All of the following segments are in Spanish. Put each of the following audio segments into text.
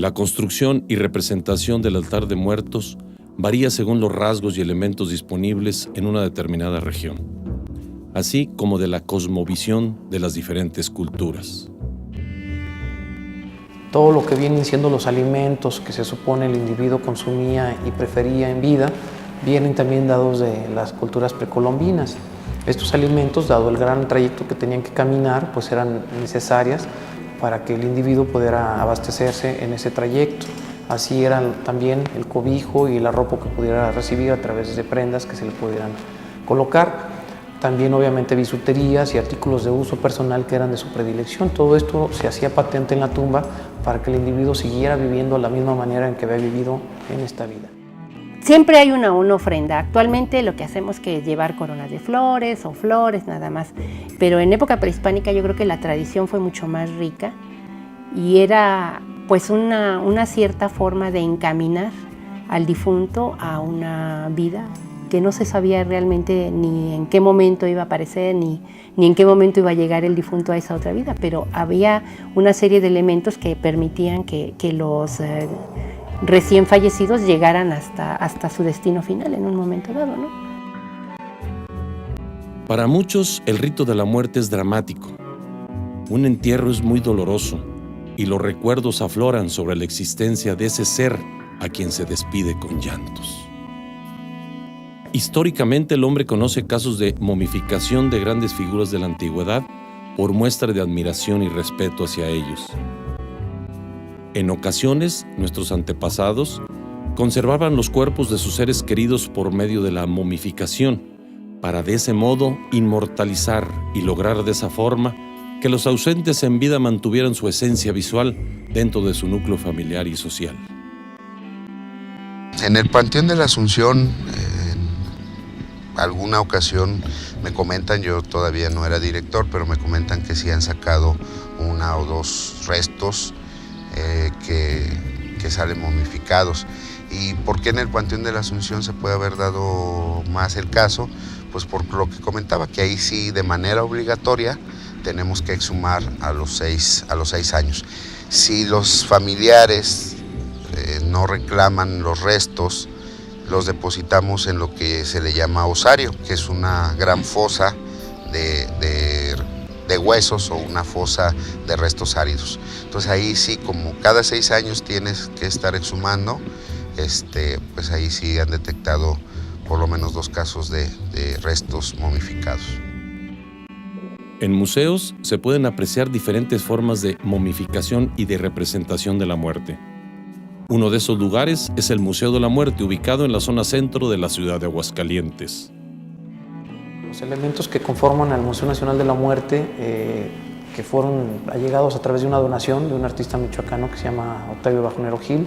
La construcción y representación del altar de muertos varía según los rasgos y elementos disponibles en una determinada región, así como de la cosmovisión de las diferentes culturas. Todo lo que vienen siendo los alimentos que se supone el individuo consumía y prefería en vida, vienen también dados de las culturas precolombinas. Estos alimentos, dado el gran trayecto que tenían que caminar, pues eran necesarias para que el individuo pudiera abastecerse en ese trayecto. Así eran también el cobijo y la ropa que pudiera recibir a través de prendas que se le pudieran colocar. También obviamente bisuterías y artículos de uso personal que eran de su predilección. Todo esto se hacía patente en la tumba para que el individuo siguiera viviendo de la misma manera en que había vivido en esta vida. Siempre hay una ofrenda. Actualmente lo que hacemos es llevar coronas de flores o flores nada más, pero en época prehispánica yo creo que la tradición fue mucho más rica y era pues una cierta forma de encaminar al difunto a una vida que no se sabía realmente ni en qué momento iba a aparecer, ni en qué momento iba a llegar el difunto a esa otra vida, pero había una serie de elementos que permitían que los recién fallecidos llegaran hasta su destino final en un momento dado, ¿no? Para muchos, el rito de la muerte es dramático. Un entierro es muy doloroso y los recuerdos afloran sobre la existencia de ese ser a quien se despide con llantos. Históricamente, el hombre conoce casos de momificación de grandes figuras de la antigüedad por muestra de admiración y respeto hacia ellos. En ocasiones, nuestros antepasados conservaban los cuerpos de sus seres queridos por medio de la momificación, para de ese modo inmortalizar y lograr de esa forma que los ausentes en vida mantuvieran su esencia visual dentro de su núcleo familiar y social. En el Panteón de la Asunción, en alguna ocasión me comentan, yo todavía no era director, pero me comentan que sí han sacado una o dos restos que salen momificados. ¿Y por qué en el Panteón de la Asunción se puede haber dado más el caso? Pues por lo que comentaba, que ahí sí de manera obligatoria tenemos que exhumar a los 6 años. Si los familiares no reclaman los restos, los depositamos en lo que se le llama osario, que es una gran fosa de huesos o una fosa de restos áridos. Entonces ahí sí, como cada 6 años tienes que estar exhumando, pues ahí sí han detectado por lo menos 2 casos de restos momificados. En museos se pueden apreciar diferentes formas de momificación y de representación de la muerte. Uno de esos lugares es el Museo de la Muerte, ubicado en la zona centro de la ciudad de Aguascalientes. Los elementos que conforman al Museo Nacional de la Muerte, que fueron allegados a través de una donación de un artista michoacano que se llama Octavio Bajonero Gil,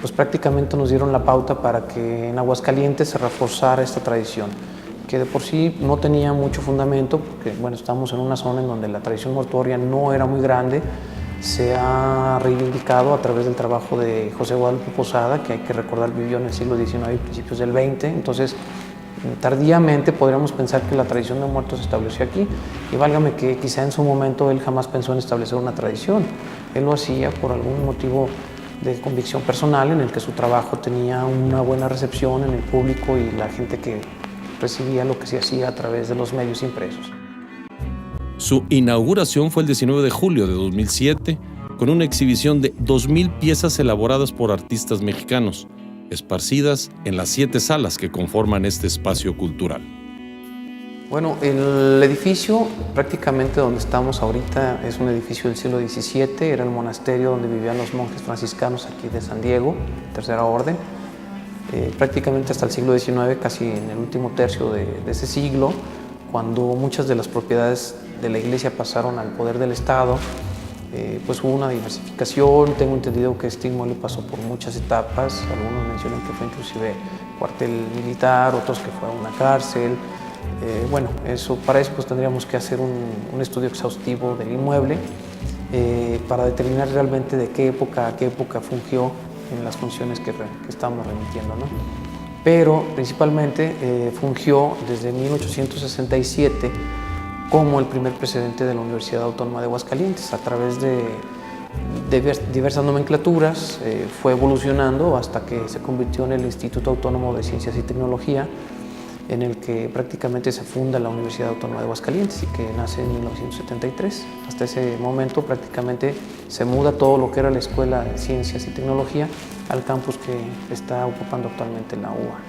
pues prácticamente nos dieron la pauta para que en Aguascalientes se reforzara esta tradición, que de por sí no tenía mucho fundamento, porque bueno, estamos en una zona en donde la tradición mortuoria no era muy grande. Se ha reivindicado a través del trabajo de José Guadalupe Posada, que hay que recordar vivió en el siglo XIX y principios del XX, entonces tardíamente podríamos pensar que la tradición de muertos se estableció aquí, y válgame que quizá en su momento él jamás pensó en establecer una tradición. Él lo hacía por algún motivo de convicción personal, en el que su trabajo tenía una buena recepción en el público y la gente que recibía lo que se hacía a través de los medios impresos. Su inauguración fue el 19 de julio de 2007, con una exhibición de 2,000 piezas elaboradas por artistas mexicanos, esparcidas en las 7 salas que conforman este espacio cultural. Bueno, el edificio prácticamente donde estamos ahorita es un edificio del siglo XVII, era el monasterio donde vivían los monjes franciscanos aquí de San Diego, Tercera Orden. Prácticamente hasta el siglo XIX, casi en el último tercio de ese siglo, cuando muchas de las propiedades de la iglesia pasaron al poder del Estado, pues hubo una diversificación. Tengo entendido que este inmueble pasó por muchas etapas, algunos mencionan que fue inclusive cuartel militar, otros que fue una cárcel. Bueno, para eso pues tendríamos que hacer un estudio exhaustivo del inmueble para determinar realmente de qué época a qué época fungió en las funciones que estamos remitiendo, ¿no? Pero principalmente fungió desde 1867 como el primer presidente de la Universidad Autónoma de Aguascalientes, a través de diversas nomenclaturas, fue evolucionando hasta que se convirtió en el Instituto Autónomo de Ciencias y Tecnología, en el que prácticamente se funda la Universidad Autónoma de Aguascalientes y que nace en 1973. Hasta ese momento prácticamente se muda todo lo que era la Escuela de Ciencias y Tecnología al campus que está ocupando actualmente la UA.